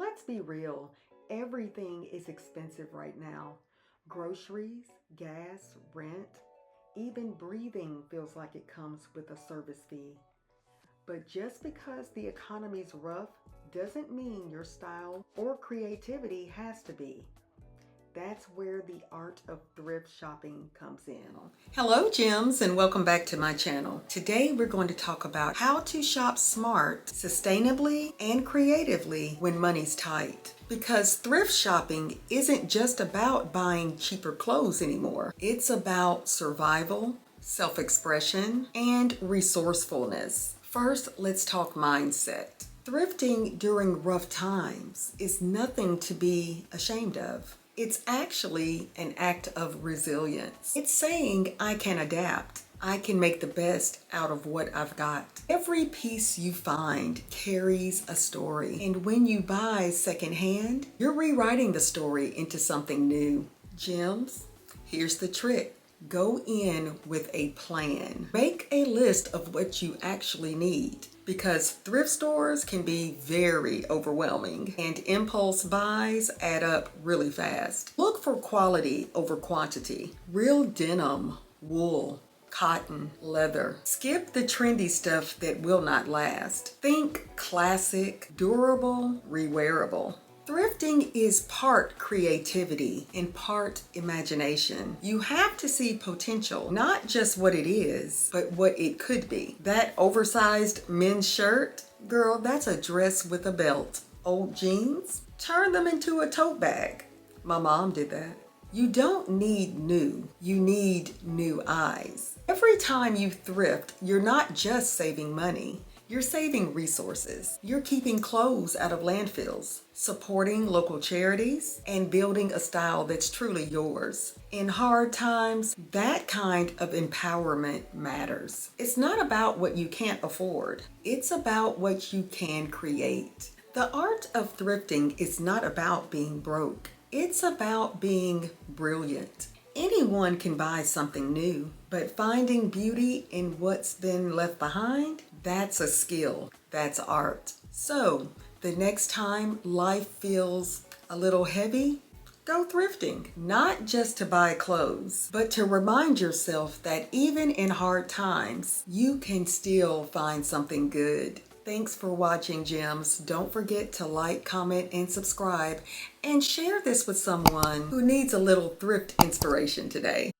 Let's be real, everything is expensive right now. Groceries, gas, rent, even breathing feels like it comes with a service fee. But just because the economy's rough doesn't mean your style or creativity has to be. That's where the art of thrift shopping comes in. Hello, gems, and welcome back to my channel. Today we're going to talk about how to shop smart, sustainably, and creatively when money's tight. Because thrift shopping isn't just about buying cheaper clothes anymore. It's about survival, self-expression, and resourcefulness. First, let's talk mindset. Thrifting during rough times is nothing to be ashamed of. It's actually an act of resilience. It's saying I can adapt. I can make the best out of what I've got. Every piece you find carries a story. And when you buy secondhand, you're rewriting the story into something new. Gems, here's the trick. Go in with a plan. Make a list of what you actually need, because thrift stores can be very overwhelming and impulse buys add up really fast. Look for quality over quantity. Real denim, wool, cotton, leather. Skip the trendy stuff that will not last. Think classic, durable, rewearable. Thrifting is part creativity and part imagination. You have to see potential, not just what it is, but what it could be. That oversized men's shirt, girl, that's a dress with a belt. Old jeans, turn them into a tote bag. My mom did that. You don't need new, you need new eyes. Every time you thrift, you're not just saving money. You're saving resources. You're keeping clothes out of landfills, supporting local charities, and building a style that's truly yours. In hard times, that kind of empowerment matters. It's not about what you can't afford. It's about what you can create. The art of thrifting is not about being broke. It's about being brilliant. Anyone can buy something new, but finding beauty in what's been left behind, that's a skill. That's art. So, the next time life feels a little heavy, go thrifting. Not just to buy clothes, but to remind yourself that even in hard times, you can still find something good. Thanks for watching, gems. Don't forget to like, comment, and subscribe, and share this with someone who needs a little thrift inspiration today.